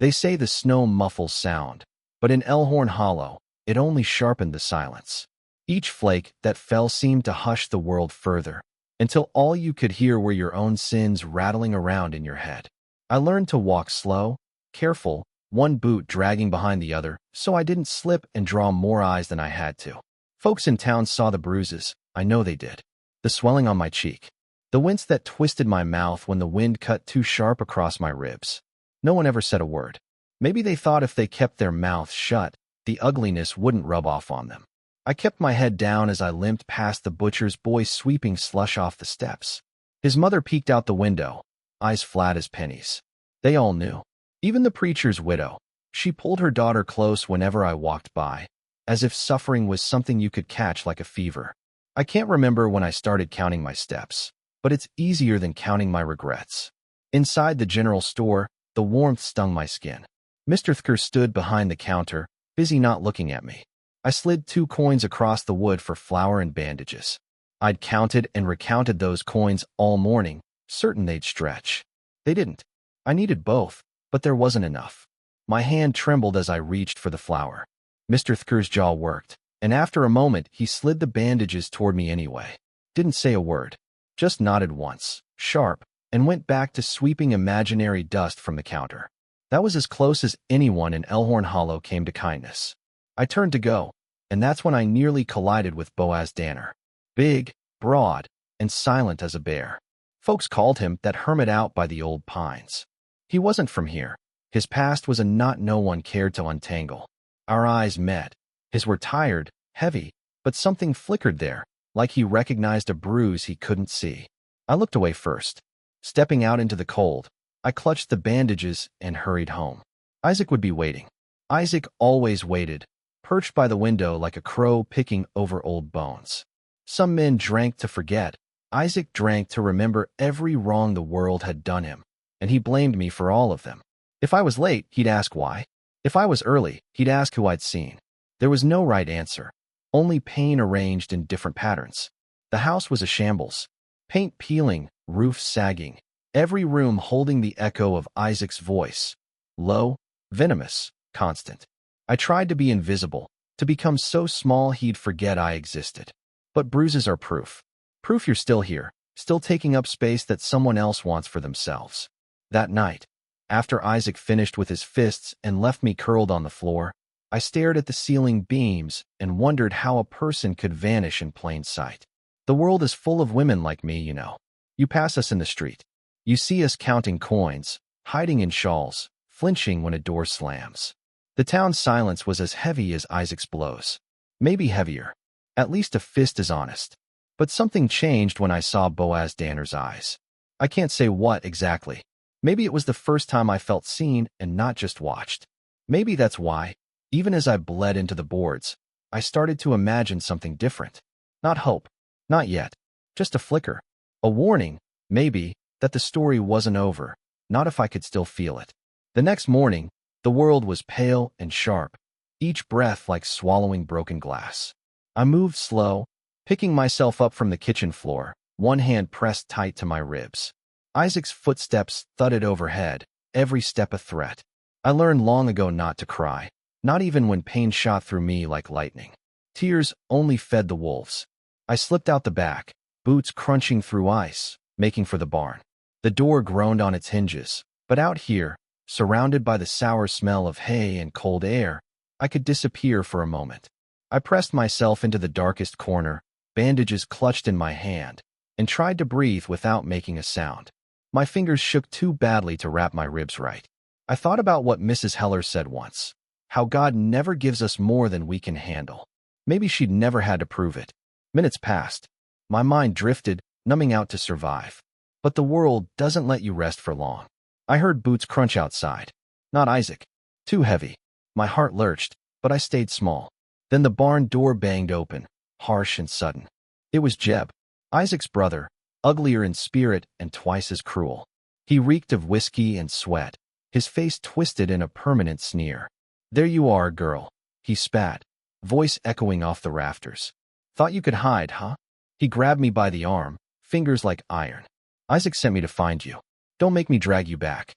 They say the snow muffles sound, but in Elhorn Hollow, it only sharpened the silence. Each flake that fell seemed to hush the world further, until all you could hear were your own sins rattling around in your head. I learned to walk slow, careful, one boot dragging behind the other, so I didn't slip and draw more eyes than I had to. Folks in town saw the bruises, I know they did. The swelling on my cheek. The wince that twisted my mouth when the wind cut too sharp across my ribs. No one ever said a word. Maybe they thought if they kept their mouths shut, the ugliness wouldn't rub off on them. I kept my head down as I limped past the butcher's boy sweeping slush off the steps. His mother peeked out the window, eyes flat as pennies. They all knew. Even the preacher's widow. She pulled her daughter close whenever I walked by, as if suffering was something you could catch like a fever. I can't remember when I started counting my steps, but it's easier than counting my regrets. Inside the general store, the warmth stung my skin. Mr. Thker stood behind the counter, busy not looking at me. I slid 2 coins across the wood for flour and bandages. I'd counted and recounted those coins all morning, certain they'd stretch. They didn't. I needed both, but there wasn't enough. My hand trembled as I reached for the flour. Mr. Thker's jaw worked, and after a moment he slid the bandages toward me anyway. Didn't say a word, just nodded once, sharp, and went back to sweeping imaginary dust from the counter. That was as close as anyone in Elhorn Hollow came to kindness. I turned to go, and that's when I nearly collided with Boaz Danner. Big, broad, and silent as a bear. Folks called him that hermit out by the old pines. He wasn't from here. His past was a knot no one cared to untangle. Our eyes met. His were tired, heavy, but something flickered there, like he recognized a bruise he couldn't see. I looked away first. Stepping out into the cold, I clutched the bandages and hurried home. Isaac would be waiting. Isaac always waited, perched by the window like a crow picking over old bones. Some men drank to forget. Isaac drank to remember every wrong the world had done him, and he blamed me for all of them. If I was late, he'd ask why. If I was early, he'd ask who I'd seen. There was no right answer, only pain arranged in different patterns. The house was a shambles. Paint peeling, roof sagging, every room holding the echo of Isaac's voice. Low, venomous, constant. I tried to be invisible, to become so small he'd forget I existed. But bruises are proof. Proof you're still here, still taking up space that someone else wants for themselves. That night, after Isaac finished with his fists and left me curled on the floor, I stared at the ceiling beams and wondered how a person could vanish in plain sight. The world is full of women like me, you know. You pass us in the street. You see us counting coins, hiding in shawls, flinching when a door slams. The town's silence was as heavy as Isaac's blows. Maybe heavier. At least a fist is honest. But something changed when I saw Boaz Danner's eyes. I can't say what exactly. Maybe it was the first time I felt seen and not just watched. Maybe that's why, even as I bled into the boards, I started to imagine something different. Not hope. Not yet. Just a flicker. A warning, maybe, that the story wasn't over, not if I could still feel it. The next morning, the world was pale and sharp, each breath like swallowing broken glass. I moved slow, picking myself up from the kitchen floor, one hand pressed tight to my ribs. Isaac's footsteps thudded overhead, every step a threat. I learned long ago not to cry, not even when pain shot through me like lightning. Tears only fed the wolves. I slipped out the back, boots crunching through ice, making for the barn. The door groaned on its hinges, but out here, surrounded by the sour smell of hay and cold air, I could disappear for a moment. I pressed myself into the darkest corner, bandages clutched in my hand, and tried to breathe without making a sound. My fingers shook too badly to wrap my ribs right. I thought about what Mrs. Heller said once, how God never gives us more than we can handle. Maybe she'd never had to prove it. Minutes passed. My mind drifted, numbing out to survive. But the world doesn't let you rest for long. I heard boots crunch outside. Not Isaac. Too heavy. My heart lurched, but I stayed small. Then the barn door banged open, harsh and sudden. It was Jeb, Isaac's brother, uglier in spirit and twice as cruel. He reeked of whiskey and sweat, his face twisted in a permanent sneer. "There you are, girl," he spat, voice echoing off the rafters. "Thought you could hide, huh?" He grabbed me by the arm, fingers like iron. "Isaac sent me to find you. Don't make me drag you back."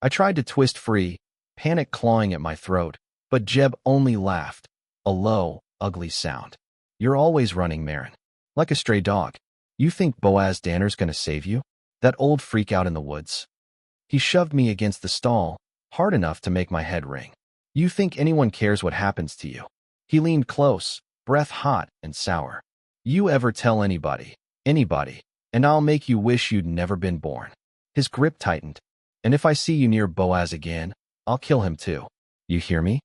I tried to twist free, panic clawing at my throat, but Jeb only laughed, a low, ugly sound. You're always running, Marin. Like a stray dog. You think Boaz Danner's gonna save you? That old freak out in the woods? He shoved me against the stall, hard enough to make my head ring. You think anyone cares what happens to you? He leaned close, breath hot and sour. You ever tell anybody, and I'll make you wish you'd never been born. His grip tightened. And if I see you near Boaz again, I'll kill him too. You hear me?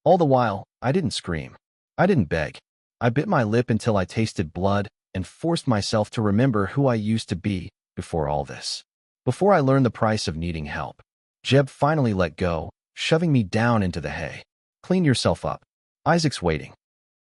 All the while, I didn't scream. I didn't beg. I bit my lip until I tasted blood and forced myself to remember who I used to be before all this. Before I learned the price of needing help. Jeb finally let go, shoving me down into the hay. Clean yourself up. Isaac's waiting.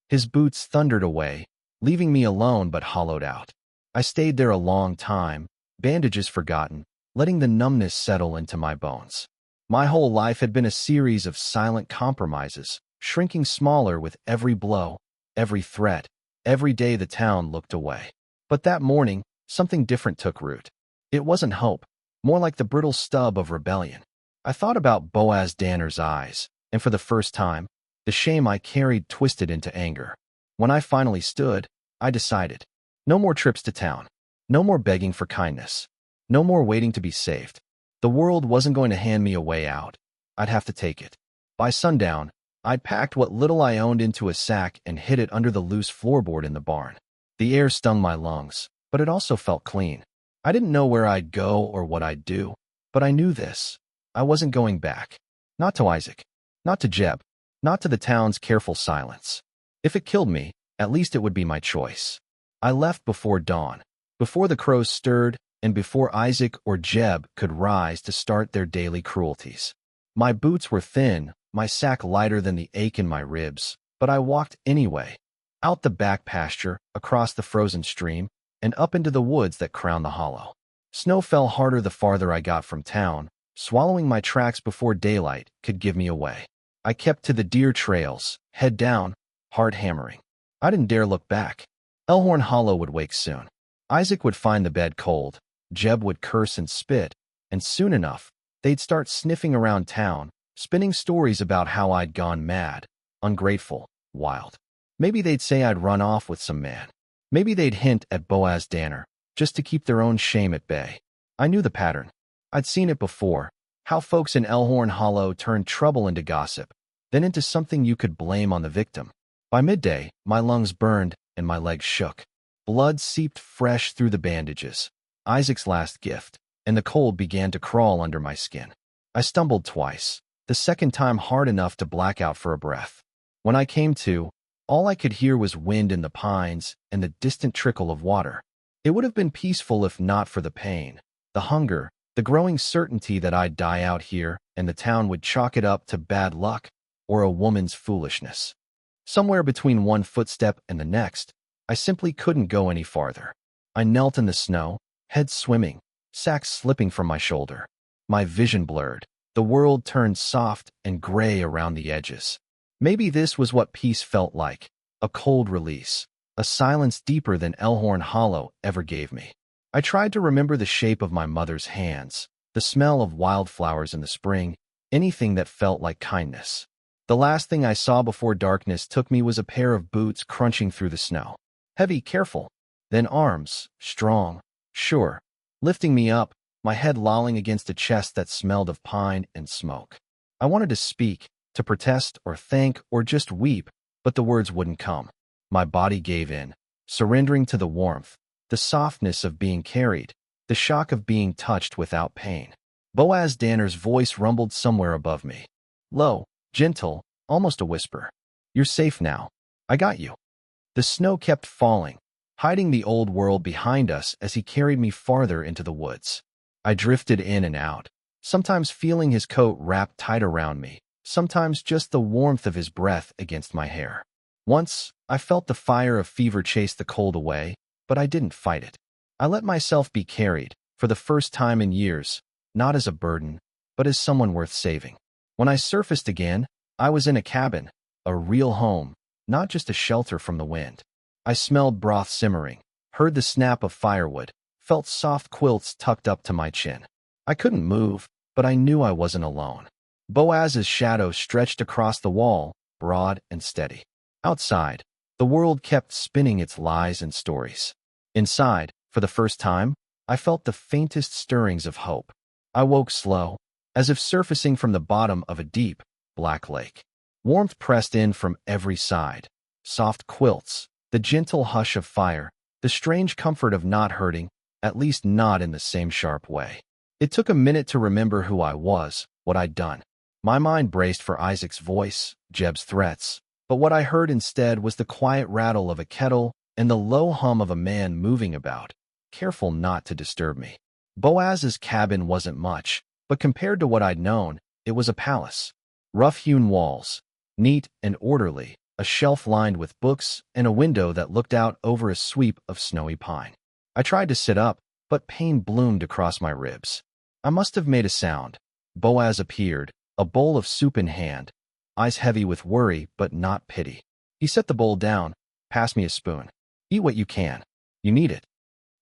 His boots thundered away, leaving me alone but hollowed out. I stayed there a long time, bandages forgotten, letting the numbness settle into my bones. My whole life had been a series of silent compromises, shrinking smaller with every blow, every threat, every day the town looked away. But that morning, something different took root. It wasn't hope, more like the brittle stub of rebellion. I thought about Boaz Danner's eyes, and for the first time, the shame I carried twisted into anger. When I finally stood, I decided. No more trips to town. No more begging for kindness. No more waiting to be saved. The world wasn't going to hand me a way out. I'd have to take it. By sundown, I'd packed what little I owned into a sack and hid it under the loose floorboard in the barn. The air stung my lungs, but it also felt clean. I didn't know where I'd go or what I'd do, but I knew this. I wasn't going back. Not to Isaac. Not to Jeb. Not to the town's careful silence. If it killed me, at least it would be my choice. I left before dawn, before the crows stirred, and before Isaac or Jeb could rise to start their daily cruelties. My boots were thin, my sack lighter than the ache in my ribs, but I walked anyway, out the back pasture, across the frozen stream, and up into the woods that crowned the hollow. Snow fell harder the farther I got from town, swallowing my tracks before daylight could give me away. I kept to the deer trails, head down, heart hammering. I didn't dare look back. Elhorn Hollow would wake soon. Isaac would find the bed cold, Jeb would curse and spit, and soon enough, they'd start sniffing around town, spinning stories about how I'd gone mad, ungrateful, wild. Maybe they'd say I'd run off with some man. Maybe they'd hint at Boaz Danner, just to keep their own shame at bay. I knew the pattern. I'd seen it before, how folks in Elhorn Hollow turned trouble into gossip, then into something you could blame on the victim. By midday, my lungs burned and my legs shook. Blood seeped fresh through the bandages, Isaac's last gift, and the cold began to crawl under my skin. I stumbled twice, the second time hard enough to black out for a breath. When I came to, all I could hear was wind in the pines and the distant trickle of water. It would have been peaceful if not for the pain, the hunger, the growing certainty that I'd die out here and the town would chalk it up to bad luck or a woman's foolishness. Somewhere between one footstep and the next, I simply couldn't go any farther. I knelt in the snow, head swimming, sack slipping from my shoulder. My vision blurred. The world turned soft and gray around the edges. Maybe this was what peace felt like, a cold release, a silence deeper than Elhorn Hollow ever gave me. I tried to remember the shape of my mother's hands, the smell of wildflowers in the spring, anything that felt like kindness. The last thing I saw before darkness took me was a pair of boots crunching through the snow. Heavy, careful. Then arms, strong, sure, lifting me up, my head lolling against a chest that smelled of pine and smoke. I wanted to speak, to protest or thank or just weep, but the words wouldn't come. My body gave in, surrendering to the warmth, the softness of being carried, the shock of being touched without pain. Boaz Danner's voice rumbled somewhere above me. Low, gentle, almost a whisper. You're safe now. I got you. The snow kept falling, hiding the old world behind us as he carried me farther into the woods. I drifted in and out, sometimes feeling his coat wrapped tight around me, sometimes just the warmth of his breath against my hair. Once, I felt the fire of fever chase the cold away, but I didn't fight it. I let myself be carried, for the first time in years, not as a burden, but as someone worth saving. When I surfaced again, I was in a cabin, a real home, not just a shelter from the wind. I smelled broth simmering, heard the snap of firewood, felt soft quilts tucked up to my chin. I couldn't move, but I knew I wasn't alone. Boaz's shadow stretched across the wall, broad and steady. Outside, the world kept spinning its lies and stories. Inside, for the first time, I felt the faintest stirrings of hope. I woke slow, as if surfacing from the bottom of a deep, black lake. Warmth pressed in from every side. Soft quilts, the gentle hush of fire, the strange comfort of not hurting, at least not in the same sharp way. It took a minute to remember who I was, what I'd done. My mind braced for Isaac's voice, Jeb's threats, but what I heard instead was the quiet rattle of a kettle and the low hum of a man moving about, careful not to disturb me. Boaz's cabin wasn't much, but compared to what I'd known, it was a palace. Rough-hewn walls, neat and orderly, a shelf lined with books, and a window that looked out over a sweep of snowy pine. I tried to sit up, but pain bloomed across my ribs. I must have made a sound. Boaz appeared, a bowl of soup in hand, eyes heavy with worry but not pity. He set the bowl down, passed me a spoon. Eat what you can. You need it.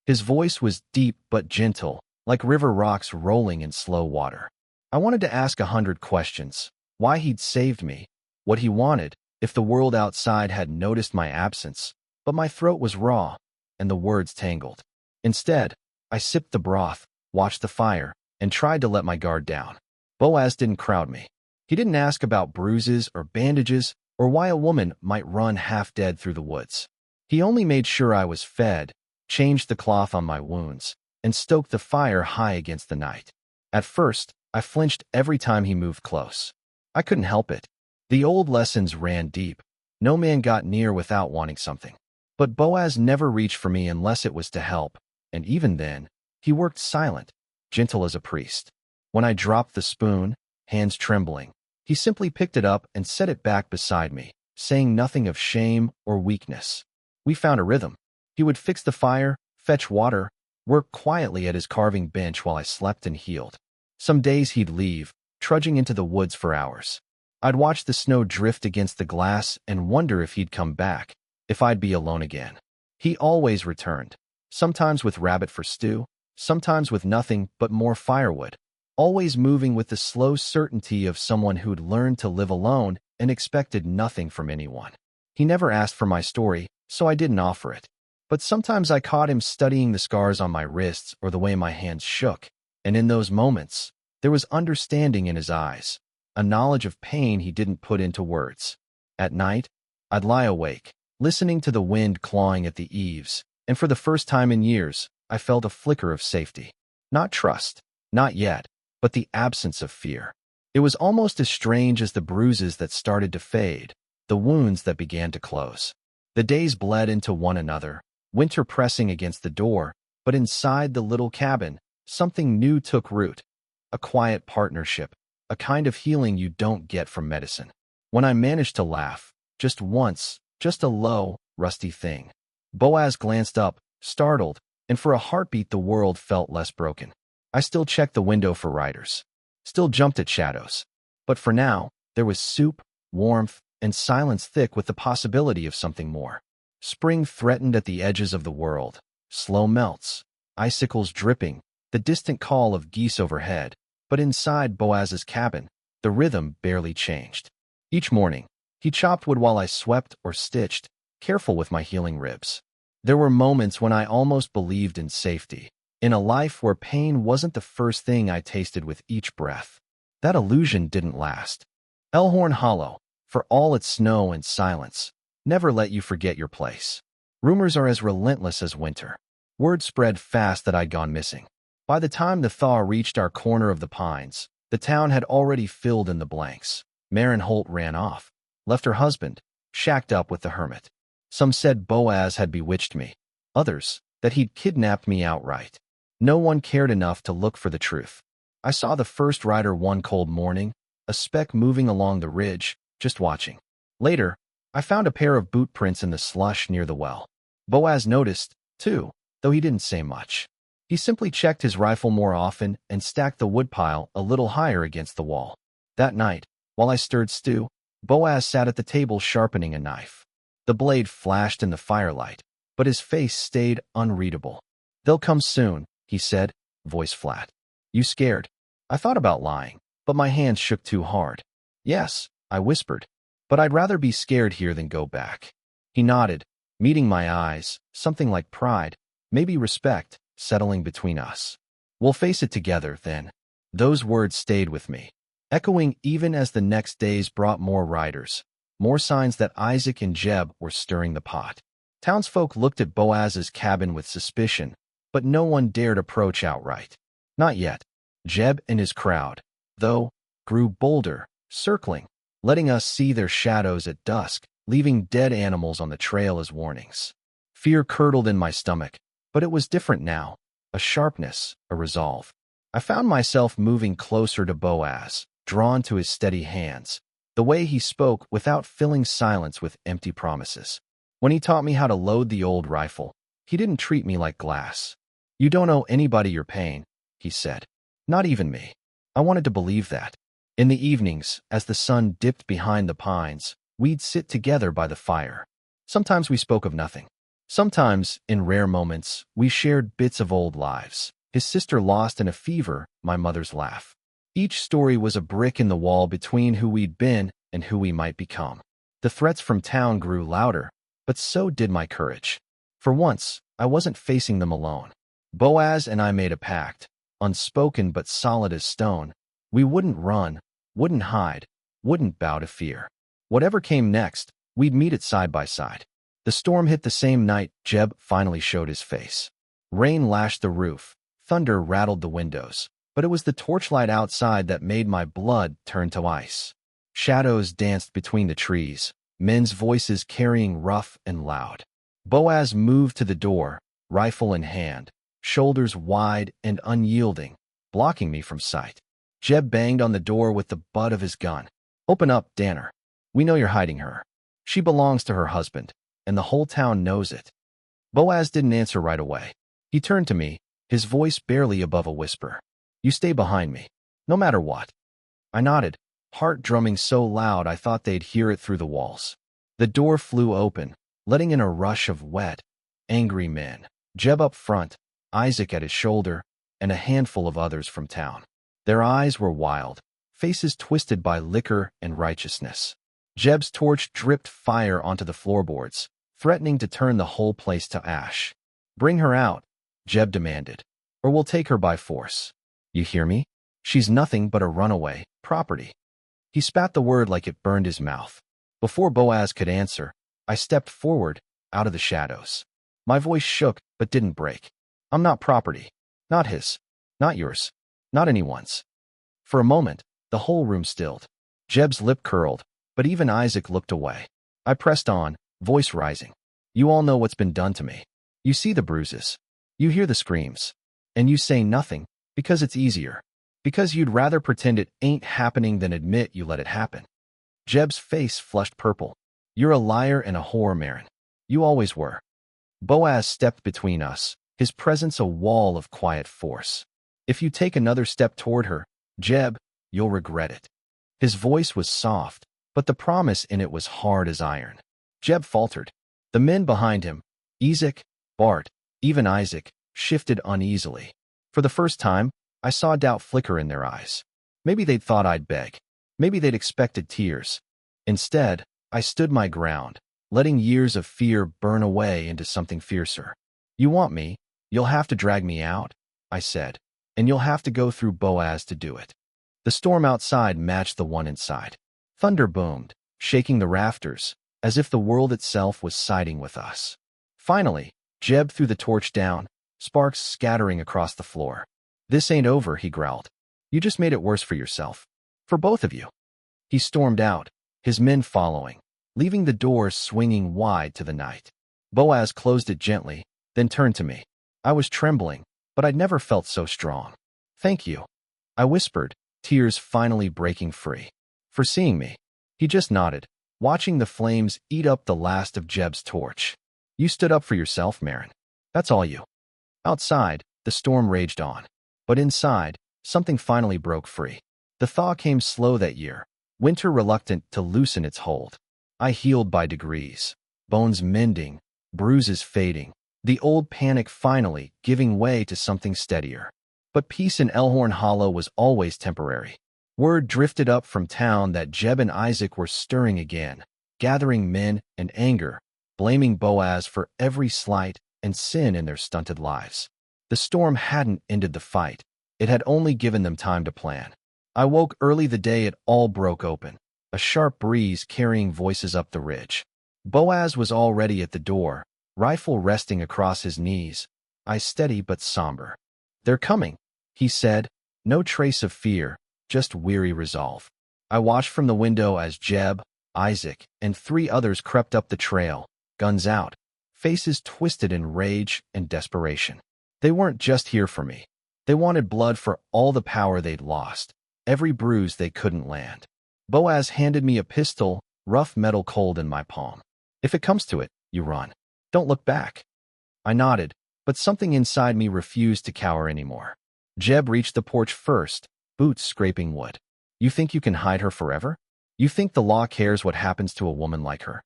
His voice was deep but gentle, like river rocks rolling in slow water. I wanted to ask 100 questions. Why he'd saved me, what he wanted, if the world outside had noticed my absence, but my throat was raw, and the words tangled. Instead, I sipped the broth, watched the fire, and tried to let my guard down. Boaz didn't crowd me. He didn't ask about bruises or bandages or why a woman might run half dead through the woods. He only made sure I was fed, changed the cloth on my wounds, and stoked the fire high against the night. At first, I flinched every time he moved close. I couldn't help it. The old lessons ran deep. No man got near without wanting something. But Boaz never reached for me unless it was to help, and even then, he worked silent, gentle as a priest. When I dropped the spoon, hands trembling, he simply picked it up and set it back beside me, saying nothing of shame or weakness. We found a rhythm. He would fix the fire, fetch water, work quietly at his carving bench while I slept and healed. Some days he'd leave, trudging into the woods for hours. I'd watch the snow drift against the glass and wonder if he'd come back, if I'd be alone again. He always returned, sometimes with rabbit for stew, sometimes with nothing but more firewood, always moving with the slow certainty of someone who'd learned to live alone and expected nothing from anyone. He never asked for my story, so I didn't offer it. But sometimes I caught him studying the scars on my wrists or the way my hands shook, and in those moments, there was understanding in his eyes, a knowledge of pain he didn't put into words. At night, I'd lie awake, listening to the wind clawing at the eaves, and for the first time in years, I felt a flicker of safety. Not trust, not yet, but the absence of fear. It was almost as strange as the bruises that started to fade, the wounds that began to close. The days bled into one another, winter pressing against the door, but inside the little cabin, something new took root. A quiet partnership, a kind of healing you don't get from medicine. When I managed to laugh, just once, just a low, rusty thing, Boaz glanced up, startled, and for a heartbeat the world felt less broken. I still checked the window for riders, still jumped at shadows. But for now, there was soup, warmth, and silence thick with the possibility of something more. Spring threatened at the edges of the world, slow melts, icicles dripping, the distant call of geese overhead. But inside Boaz's cabin, the rhythm barely changed. Each morning, he chopped wood while I swept or stitched, careful with my healing ribs. There were moments when I almost believed in safety, in a life where pain wasn't the first thing I tasted with each breath. That illusion didn't last. Elhorn Hollow, for all its snow and silence, never let you forget your place. Rumors are as relentless as winter. Word spread fast that I'd gone missing. By the time the thaw reached our corner of the pines, the town had already filled in the blanks. Marin Holt ran off, left her husband, shacked up with the hermit. Some said Boaz had bewitched me, others that he'd kidnapped me outright. No one cared enough to look for the truth. I saw the first rider one cold morning, a speck moving along the ridge, just watching. Later, I found a pair of boot prints in the slush near the well. Boaz noticed, too, though he didn't say much. He simply checked his rifle more often and stacked the woodpile a little higher against the wall. That night, while I stirred stew, Boaz sat at the table sharpening a knife. The blade flashed in the firelight, but his face stayed unreadable. "They'll come soon," he said, voice flat. "You scared?" I thought about lying. but my hands shook too hard. Yes, I whispered, but I'd rather be scared here than go back. He nodded, meeting my eyes, something like pride, maybe respect, settling between us. We'll face it together, then. Those words stayed with me, echoing even as the next days brought more riders, more signs that Isaac and Jeb were stirring the pot. Townsfolk looked at Boaz's cabin with suspicion, but no one dared approach outright. Not yet. Jeb and his crowd, though, grew bolder, circling, letting us see their shadows at dusk, leaving dead animals on the trail as warnings. Fear curdled in my stomach, but it was different now, a sharpness, a resolve. I found myself moving closer to Boaz, drawn to his steady hands, the way he spoke without filling silence with empty promises. When he taught me how to load the old rifle, he didn't treat me like glass. "You don't owe anybody your pain," he said. Not even me. I wanted to believe that. In the evenings, as the sun dipped behind the pines, we'd sit together by the fire. Sometimes we spoke of nothing. Sometimes, in rare moments, we shared bits of old lives. His sister lost in a fever, my mother's laugh. Each story was a brick in the wall between who we'd been and who we might become. The threats from town grew louder, but so did my courage. For once, I wasn't facing them alone. Boaz and I made a pact, unspoken but solid as stone. We wouldn't run, wouldn't hide, wouldn't bow to fear. Whatever came next, we'd meet it side by side. The storm hit the same night Jeb finally showed his face. Rain lashed the roof, thunder rattled the windows, but it was the torchlight outside that made my blood turn to ice. Shadows danced between the trees, men's voices carrying rough and loud. Boaz moved to the door, rifle in hand, shoulders wide and unyielding, blocking me from sight. Jeb banged on the door with the butt of his gun. "Open up, Danner. We know you're hiding her. She belongs to her husband, and the whole town knows it." Boaz didn't answer right away. He turned to me, his voice barely above a whisper. "You stay behind me, no matter what." I nodded, heart drumming so loud I thought they'd hear it through the walls. The door flew open, letting in a rush of wet, angry men. Jeb up front, Isaac at his shoulder, and a handful of others from town. Their eyes were wild, faces twisted by liquor and righteousness. Jeb's torch dripped fire onto the floorboards, threatening to turn the whole place to ash. "Bring her out," Jeb demanded, "or we'll take her by force. You hear me? She's nothing but a runaway property." He spat the word like it burned his mouth. Before Boaz could answer, I stepped forward, out of the shadows. My voice shook but didn't break. "I'm not property. Not his. Not yours. Not anyone's." For a moment, the whole room stilled. Jeb's lip curled, but even Isaac looked away. I pressed on, voice rising. "You all know what's been done to me. You see the bruises. You hear the screams. And you say nothing, because it's easier. Because you'd rather pretend it ain't happening than admit you let it happen." Jeb's face flushed purple. "You're a liar and a whore, Marin. You always were." Boaz stepped between us, his presence a wall of quiet force. "If you take another step toward her, Jeb, you'll regret it." His voice was soft, but the promise in it was hard as iron. Jeb faltered. The men behind him, Isaac, Bart, even Isaac, shifted uneasily. For the first time, I saw doubt flicker in their eyes. Maybe they'd thought I'd beg. Maybe they'd expected tears. Instead, I stood my ground, letting years of fear burn away into something fiercer. "You want me, you'll have to drag me out," I said, "and you'll have to go through Boaz to do it." The storm outside matched the one inside. Thunder boomed, shaking the rafters, as if the world itself was siding with us. Finally, Jeb threw the torch down, sparks scattering across the floor. "This ain't over," he growled. "You just made it worse for yourself. For both of you." He stormed out, his men following, leaving the door swinging wide to the night. Boaz closed it gently, then turned to me. I was trembling, but I'd never felt so strong. "Thank you," I whispered, tears finally breaking free. "For seeing me." He just nodded, watching the flames eat up the last of Jeb's torch. "You stood up for yourself, Marin. That's all you." Outside, the storm raged on. But inside, something finally broke free. The thaw came slow that year, winter reluctant to loosen its hold. I healed by degrees, bones mending, bruises fading, the old panic finally giving way to something steadier. But peace in Elhorn Hollow was always temporary. Word drifted up from town that Jeb and Isaac were stirring again, gathering men and anger, blaming Boaz for every slight and sin in their stunted lives. The storm hadn't ended the fight. It had only given them time to plan. I woke early the day it all broke open, a sharp breeze carrying voices up the ridge. Boaz was already at the door, rifle resting across his knees, eyes steady but somber. "They're coming," he said, no trace of fear, just weary resolve. I watched from the window as Jeb, Isaac, and 3 others crept up the trail, guns out, faces twisted in rage and desperation. They weren't just here for me. They wanted blood for all the power they'd lost, every bruise they couldn't land. Boaz handed me a pistol, rough metal cold in my palm. "If it comes to it, you run. Don't look back." I nodded, but something inside me refused to cower anymore. Jeb reached the porch first, boots scraping wood. "You think you can hide her forever? You think the law cares what happens to a woman like her?"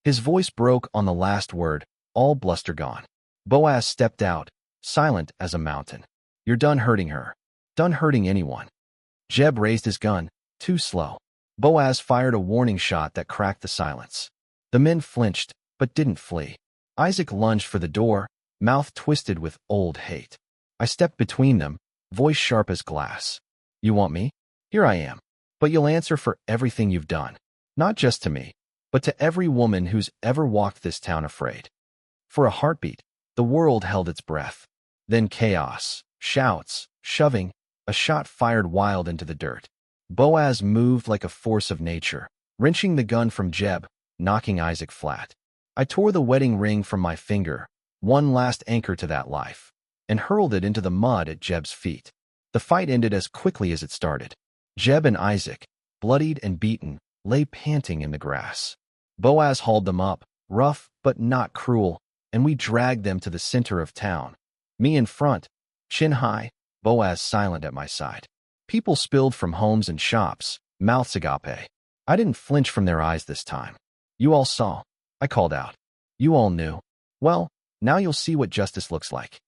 His voice broke on the last word, all bluster gone. Boaz stepped out, silent as a mountain. "You're done hurting her. Done hurting anyone." Jeb raised his gun, too slow. Boaz fired a warning shot that cracked the silence. The men flinched, but didn't flee. Isaac lunged for the door, mouth twisted with old hate. I stepped between them, voice sharp as glass. "You want me? Here I am. But you'll answer for everything you've done. Not just to me, but to every woman who's ever walked this town afraid." For a heartbeat, the world held its breath. Then chaos, shouts, shoving, a shot fired wild into the dirt. Boaz moved like a force of nature, wrenching the gun from Jeb, knocking Isaac flat. I tore the wedding ring from my finger, one last anchor to that life, and hurled it into the mud at Jeb's feet. The fight ended as quickly as it started. Jeb and Isaac, bloodied and beaten, lay panting in the grass. Boaz hauled them up, rough but not cruel, and we dragged them to the center of town. Me in front, chin high, Boaz silent at my side. People spilled from homes and shops, mouths agape. I didn't flinch from their eyes this time. "You all saw," I called out. "You all knew. Well, now you'll see what justice looks like."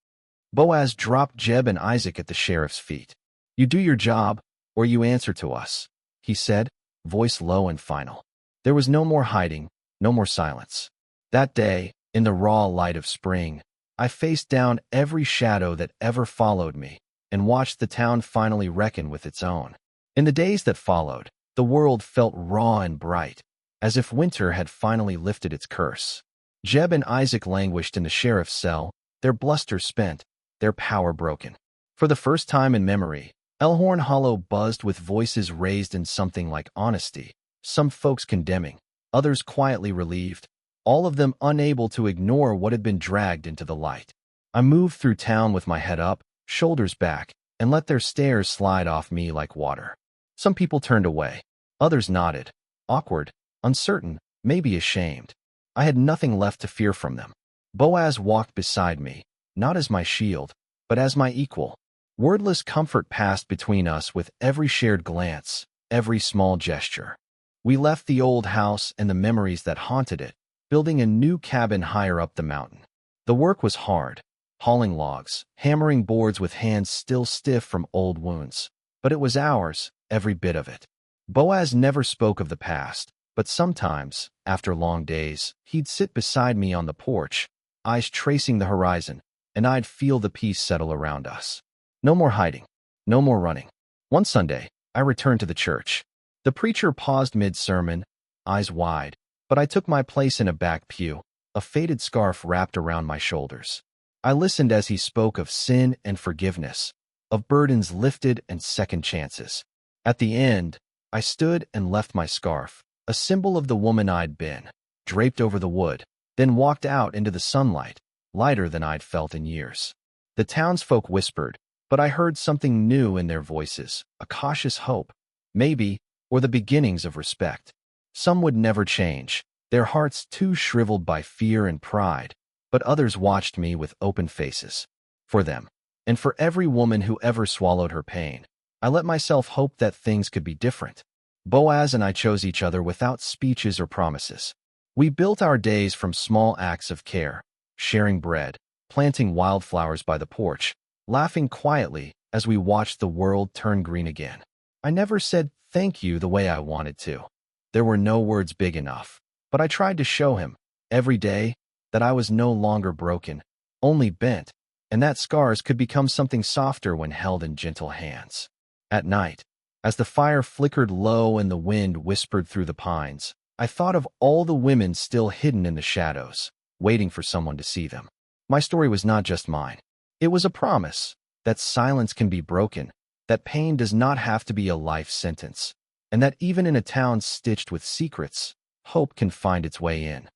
Boaz dropped Jeb and Isaac at the sheriff's feet. "You do your job, or you answer to us," he said, voice low and final. There was no more hiding, no more silence. That day, in the raw light of spring, I faced down every shadow that ever followed me and watched the town finally reckon with its own. In the days that followed, the world felt raw and bright, as if winter had finally lifted its curse. Jeb and Isaac languished in the sheriff's cell, their bluster spent, their power broken. For the first time in memory, Elkhorn Hollow buzzed with voices raised in something like honesty, some folks condemning, others quietly relieved, all of them unable to ignore what had been dragged into the light. I moved through town with my head up, shoulders back, and let their stares slide off me like water. Some people turned away. Others nodded, awkward, uncertain, maybe ashamed. I had nothing left to fear from them. Boaz walked beside me, not as my shield, but as my equal. Wordless comfort passed between us with every shared glance, every small gesture. We left the old house and the memories that haunted it, building a new cabin higher up the mountain. The work was hard, hauling logs, hammering boards with hands still stiff from old wounds. But it was ours, every bit of it. Boaz never spoke of the past, but sometimes, after long days, he'd sit beside me on the porch, eyes tracing the horizon, and I'd feel the peace settle around us. No more hiding, no more running. One Sunday, I returned to the church. The preacher paused mid-sermon, eyes wide, but I took my place in a back pew, a faded scarf wrapped around my shoulders. I listened as he spoke of sin and forgiveness, of burdens lifted and second chances. At the end, I stood and left my scarf, a symbol of the woman I'd been, draped over the wood, then walked out into the sunlight, lighter than I'd felt in years. The townsfolk whispered, but I heard something new in their voices, a cautious hope, maybe, or the beginnings of respect. Some would never change, their hearts too shriveled by fear and pride, but others watched me with open faces. For them, and for every woman who ever swallowed her pain, I let myself hope that things could be different. Boaz and I chose each other without speeches or promises. We built our days from small acts of care, sharing bread, planting wildflowers by the porch, laughing quietly as we watched the world turn green again. I never said thank you the way I wanted to. There were no words big enough, but I tried to show him, every day, that I was no longer broken, only bent, and that scars could become something softer when held in gentle hands. At night, as the fire flickered low and the wind whispered through the pines, I thought of all the women still hidden in the shadows, waiting for someone to see them. My story was not just mine. It was a promise that silence can be broken, that pain does not have to be a life sentence, and that even in a town stitched with secrets, hope can find its way in.